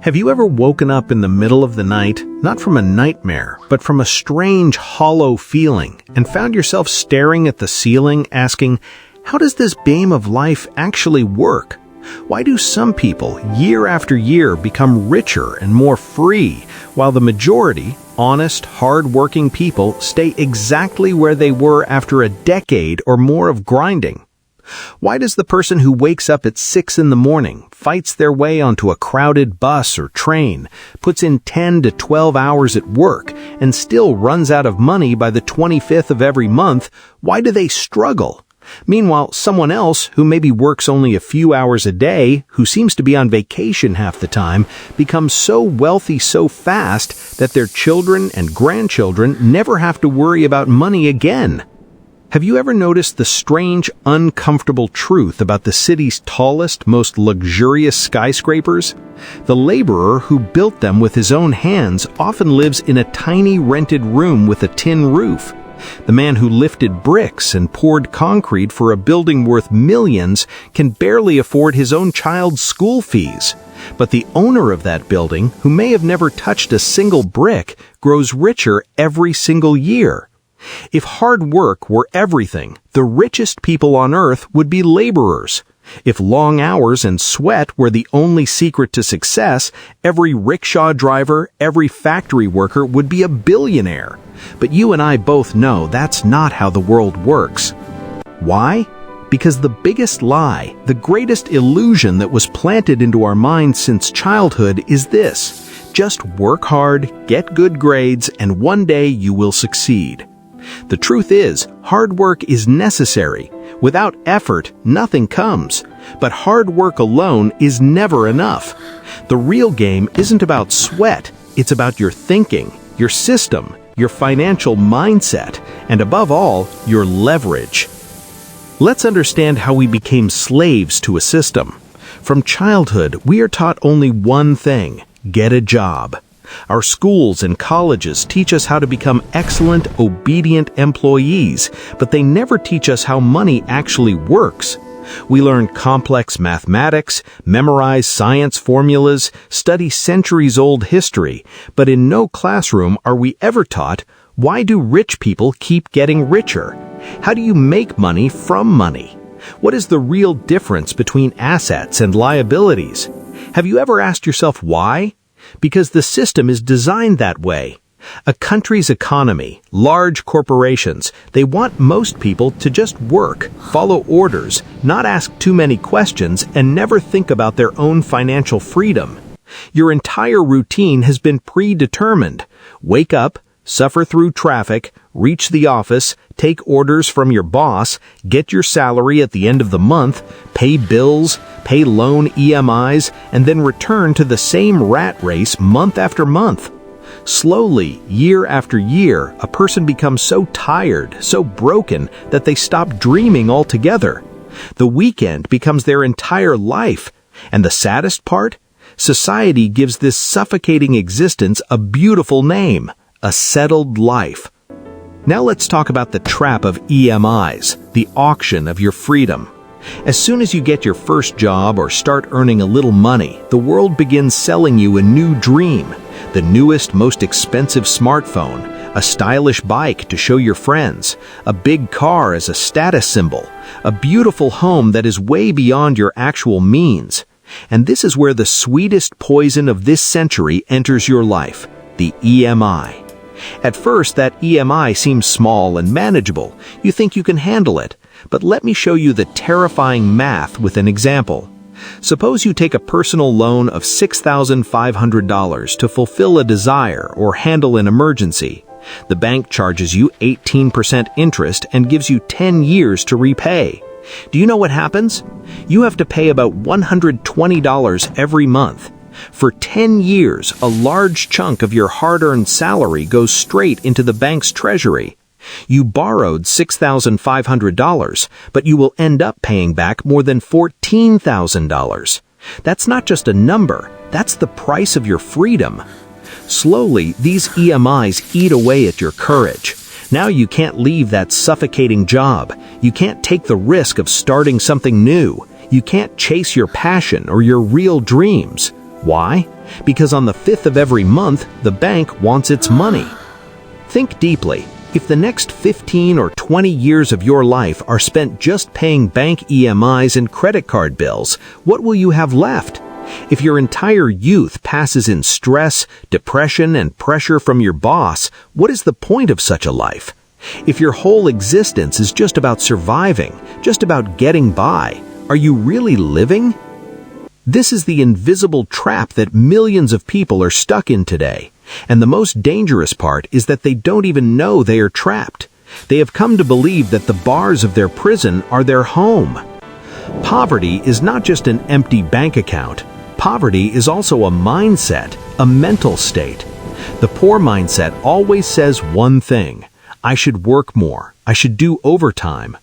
Have you ever woken up in the middle of the night, not from a nightmare, but from a strange, hollow feeling, and found yourself staring at the ceiling, asking, how does this game of life actually work? Why do some people, year after year, become richer and more free, while the majority, honest, hard-working people, stay exactly where they were after a decade or more of grinding? Why does the person who wakes up at 6 in the morning, fights their way onto a crowded bus or train, puts in 10 to 12 hours at work, and still runs out of money by the 25th of every month, why do they struggle? Meanwhile, someone else, who maybe works only a few hours a day, who seems to be on vacation half the time, becomes so wealthy so fast that their children and grandchildren never have to worry about money again. Have you ever noticed the strange, uncomfortable truth about the city's tallest, most luxurious skyscrapers? The laborer who built them with his own hands often lives in a tiny rented room with a tin roof. The man who lifted bricks and poured concrete for a building worth millions can barely afford his own child's school fees. But the owner of that building, who may have never touched a single brick, grows richer every single year. If hard work were everything, the richest people on earth would be laborers. If long hours and sweat were the only secret to success, every rickshaw driver, every factory worker would be a billionaire. But you and I both know that's not how the world works. Why? Because the biggest lie, the greatest illusion that was planted into our minds since childhood is this: just work hard, get good grades, and one day you will succeed. The truth is, hard work is necessary. Without effort, nothing comes. But hard work alone is never enough. The real game isn't about sweat, it's about your thinking, your system, your financial mindset, and above all, your leverage. Let's understand how we became slaves to a system. From childhood, we are taught only one thing: get a job. Our schools and colleges teach us how to become excellent, obedient employees, but they never teach us how money actually works. We learn complex mathematics, memorize science formulas, study centuries-old history, but in no classroom are we ever taught, why do rich people keep getting richer? How do you make money from money? What is the real difference between assets and liabilities? Have you ever asked yourself why? Because the system is designed that way. A country's economy, large corporations, they want most people to just work, follow orders, not ask too many questions, and never think about their own financial freedom. Your entire routine has been predetermined. Wake up, suffer through traffic, reach the office, take orders from your boss, get your salary at the end of the month, pay bills, pay loan EMIs, and then return to the same rat race month after month. Slowly, year after year, a person becomes so tired, so broken, that they stop dreaming altogether. The weekend becomes their entire life. And the saddest part? Society gives this suffocating existence a beautiful name: a settled life. Now let's talk about the trap of EMIs, the auction of your freedom. As soon as you get your first job or start earning a little money, the world begins selling you a new dream: the newest, most expensive smartphone, a stylish bike to show your friends, a big car as a status symbol, a beautiful home that is way beyond your actual means. And this is where the sweetest poison of this century enters your life: the EMI. At first, that EMI seems small and manageable. You think you can handle it. But let me show you the terrifying math with an example. Suppose you take a personal loan of $6,500 to fulfill a desire or handle an emergency. The bank charges you 18% interest and gives you 10 years to repay. Do you know what happens? You have to pay about $120 every month. For 10 years, a large chunk of your hard-earned salary goes straight into the bank's treasury. You borrowed $6,500, but you will end up paying back more than $14,000. That's not just a number, that's the price of your freedom. Slowly, these EMIs eat away at your courage. Now you can't leave that suffocating job. You can't take the risk of starting something new. You can't chase your passion or your real dreams. Why? Because on the 5th of every month, the bank wants its money. Think deeply. If the next 15 or 20 years of your life are spent just paying bank EMIs and credit card bills, what will you have left? If your entire youth passes in stress, depression, and pressure from your boss, what is the point of such a life? If your whole existence is just about surviving, just about getting by, are you really living? This is the invisible trap that millions of people are stuck in today. And the most dangerous part is that they don't even know they are trapped. They have come to believe that the bars of their prison are their home. Poverty is not just an empty bank account. Poverty is also a mindset, a mental state. The poor mindset always says one thing: I should work more, I should do overtime.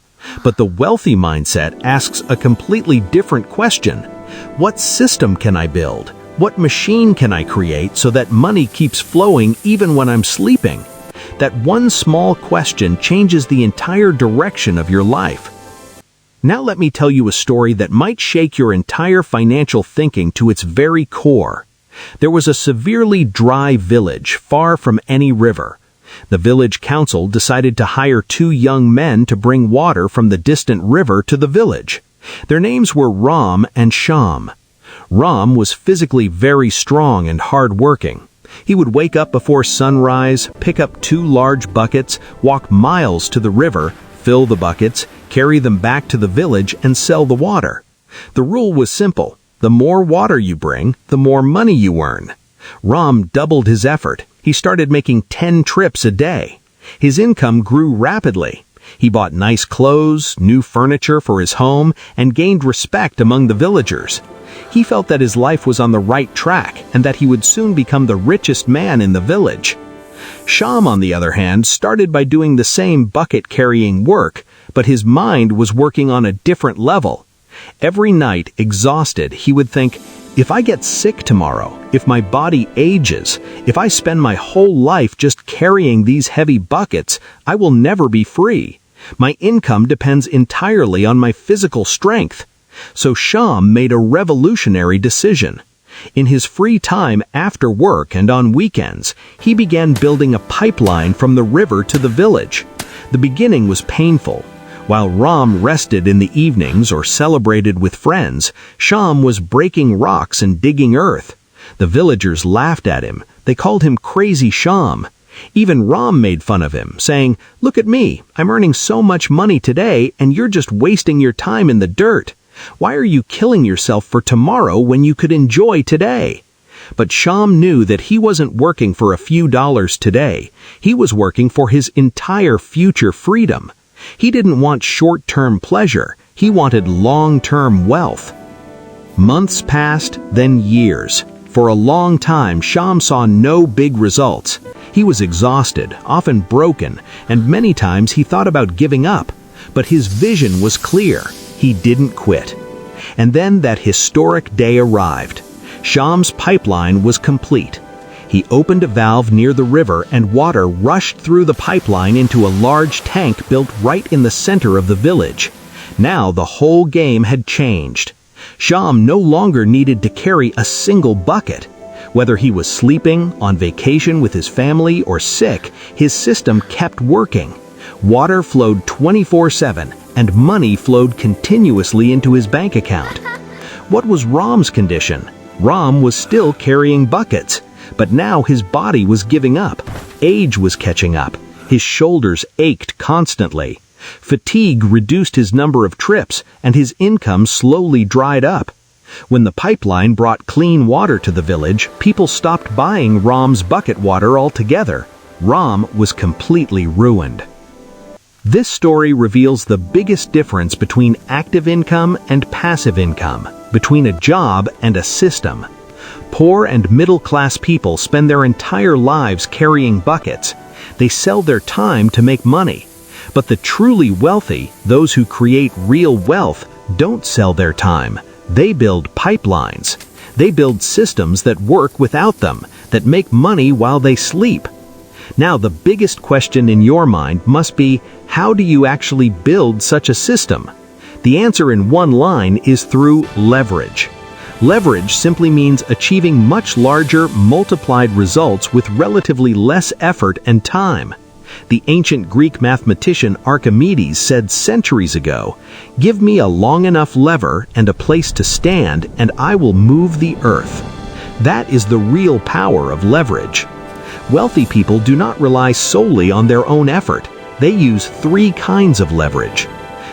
But the wealthy mindset asks a completely different question. What system can I build? What machine can I create so that money keeps flowing even when I'm sleeping? That one small question changes the entire direction of your life. Now let me tell you a story that might shake your entire financial thinking to its very core. There was a severely dry village far from any river. The village council decided to hire 2 young men to bring water from the distant river to the village. Their names were Ram and Shyam. Ram was physically very strong and hard-working. He would wake up before sunrise, pick up 2 large buckets, walk miles to the river, fill the buckets, carry them back to the village, and sell the water. The rule was simple: the more water you bring, the more money you earn. Ram doubled his effort. He started making 10 trips a day. His income grew rapidly. He bought nice clothes, new furniture for his home, and gained respect among the villagers. He felt that his life was on the right track and that he would soon become the richest man in the village. Shyam, on the other hand, started by doing the same bucket-carrying work, but his mind was working on a different level. Every night, exhausted, he would think, if I get sick tomorrow, if my body ages, if I spend my whole life just carrying these heavy buckets, I will never be free. My income depends entirely on my physical strength. So Shyam made a revolutionary decision. In his free time after work and on weekends, he began building a pipeline from the river to the village. The beginning was painful. While Ram rested in the evenings or celebrated with friends, Shyam was breaking rocks and digging earth. The villagers laughed at him. They called him Crazy Shyam. Even Ram made fun of him, saying, "Look at me, I'm earning so much money today, and you're just wasting your time in the dirt. Why are you killing yourself for tomorrow when you could enjoy today?" But Shyam knew that he wasn't working for a few dollars today. He was working for his entire future freedom. He didn't want short-term pleasure. He wanted long-term wealth. Months passed, then years. For a long time, Shyam saw no big results. He was exhausted, often broken, and many times he thought about giving up. But his vision was clear. He didn't quit. And then that historic day arrived. Shyam's pipeline was complete. He opened a valve near the river and water rushed through the pipeline into a large tank built right in the center of the village. Now the whole game had changed. Shyam no longer needed to carry a single bucket. Whether he was sleeping, on vacation with his family, or sick, his system kept working. Water flowed 24/7, and money flowed continuously into his bank account. What was Ram's condition? Ram was still carrying buckets, but now his body was giving up. Age was catching up. His shoulders ached constantly. Fatigue reduced his number of trips, and his income slowly dried up. When the pipeline brought clean water to the village, people stopped buying Ram's bucket water altogether. Ram was completely ruined. This story reveals the biggest difference between active income and passive income, between a job and a system. Poor and middle-class people spend their entire lives carrying buckets. They sell their time to make money. But the truly wealthy, those who create real wealth, don't sell their time. They build pipelines. They build systems that work without them, that make money while they sleep. Now, the biggest question in your mind must be, how do you actually build such a system? The answer in one line is through leverage. Leverage simply means achieving much larger, multiplied results with relatively less effort and time. The ancient Greek mathematician Archimedes said centuries ago, "Give me a long enough lever and a place to stand, and I will move the earth." That is the real power of leverage. Wealthy people do not rely solely on their own effort. They use three kinds of leverage.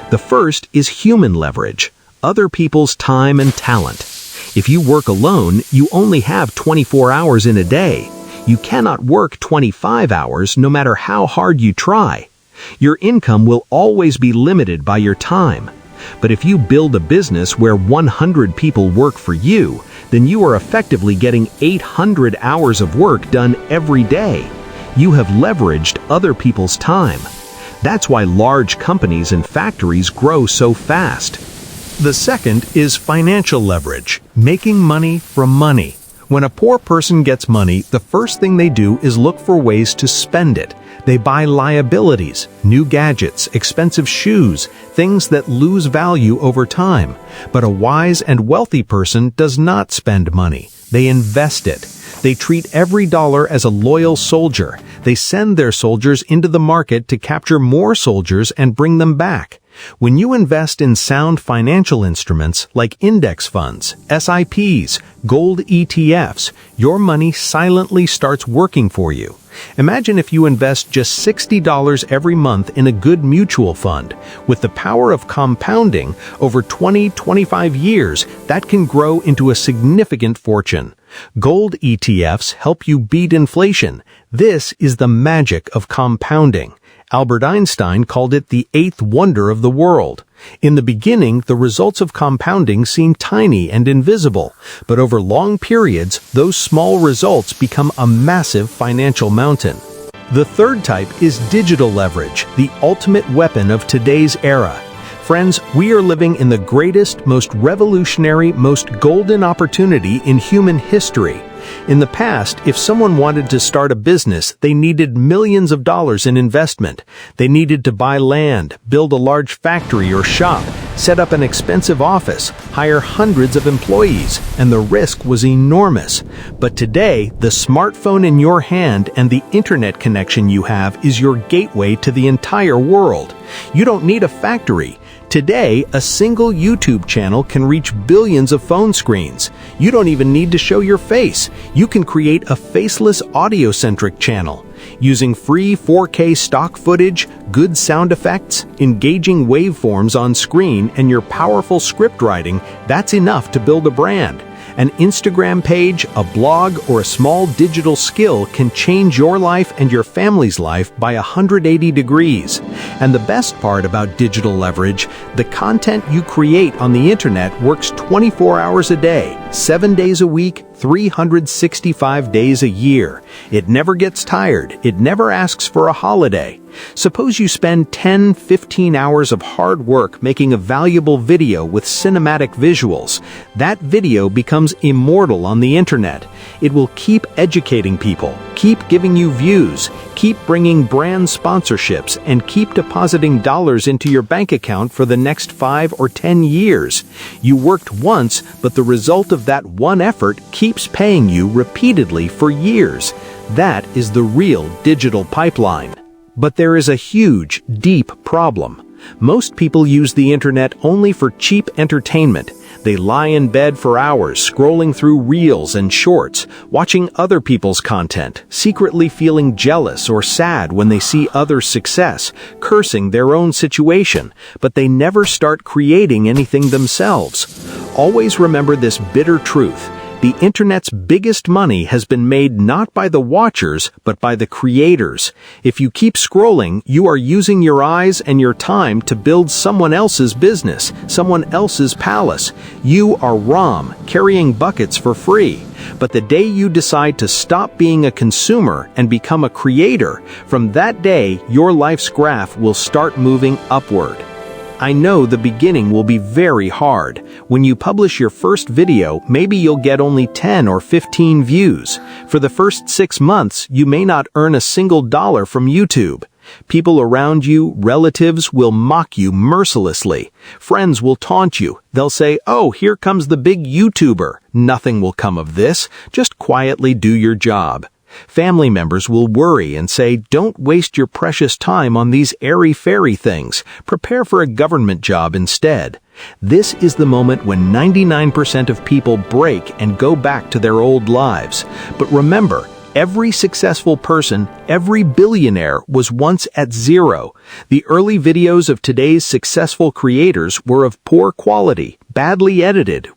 The first is human leverage, other people's time and talent. If you work alone, you only have 24 hours in a day. You cannot work 25 hours no matter how hard you try. Your income will always be limited by your time. But if you build a business where 100 people work for you, then you are effectively getting 800 hours of work done every day. You have leveraged other people's time. That's why large companies and factories grow so fast. The second is financial leverage, making money from money. When a poor person gets money, the first thing they do is look for ways to spend it. They buy liabilities, new gadgets, expensive shoes, things that lose value over time. But a wise and wealthy person does not spend money. They invest it. They treat every dollar as a loyal soldier. They send their soldiers into the market to capture more soldiers and bring them back. When you invest in sound financial instruments like index funds, SIPs, gold ETFs, your money silently starts working for you. Imagine if you invest just $60 every month in a good mutual fund. With the power of compounding, over 20-25 years, that can grow into a significant fortune. Gold ETFs help you beat inflation. This is the magic of compounding. Albert Einstein called it the eighth wonder of the world. In the beginning, the results of compounding seem tiny and invisible, but over long periods, those small results become a massive financial mountain. The third type is digital leverage, the ultimate weapon of today's era. Friends, we are living in the greatest, most revolutionary, most golden opportunity in human history. In the past, if someone wanted to start a business, they needed millions of dollars in investment. They needed to buy land, build a large factory or shop, set up an expensive office, hire hundreds of employees, and the risk was enormous. But today, the smartphone in your hand and the internet connection you have is your gateway to the entire world. You don't need a factory. Today, a single YouTube channel can reach billions of phone screens. You don't even need to show your face. You can create a faceless audio-centric channel. Using free 4K stock footage, good sound effects, engaging waveforms on screen, and your powerful script writing, that's enough to build a brand. An Instagram page, a blog, or a small digital skill can change your life and your family's life by 180 degrees. And the best part about digital leverage, the content you create on the internet works 24 hours a day, 7 days a week, 365 days a year. It never gets tired. It never asks for a holiday. Suppose you spend 10-15 hours of hard work making a valuable video with cinematic visuals. That video becomes immortal on the internet. It will keep educating people, keep giving you views, keep bringing brand sponsorships, and keep depositing dollars into your bank account for the next 5 or 10 years. You worked once, but the result of that one effort keeps paying you repeatedly for years. That is the real digital pipeline. But there is a huge, deep problem. Most people use the internet only for cheap entertainment. They lie in bed for hours scrolling through reels and shorts, watching other people's content, secretly feeling jealous or sad when they see others' success, cursing their own situation, but they never start creating anything themselves. Always remember this bitter truth. The internet's biggest money has been made not by the watchers, but by the creators. If you keep scrolling, you are using your eyes and your time to build someone else's business, someone else's palace. You are Ram, carrying buckets for free. But the day you decide to stop being a consumer and become a creator, from that day, your life's graph will start moving upward. I know the beginning will be very hard. When you publish your first video, maybe you'll get only 10 or 15 views. For the first 6 months, you may not earn a single dollar from YouTube. People around you, relatives, will mock you mercilessly. Friends will taunt you. They'll say, "Oh, here comes the big YouTuber. Nothing will come of this. Just quietly do your job." Family members will worry and say, "Don't waste your precious time on these airy-fairy things. Prepare for a government job instead." This is the moment when 99% of people break and go back to their old lives. But remember, every successful person, every billionaire was once at zero. The early videos of today's successful creators were of poor quality, badly edited,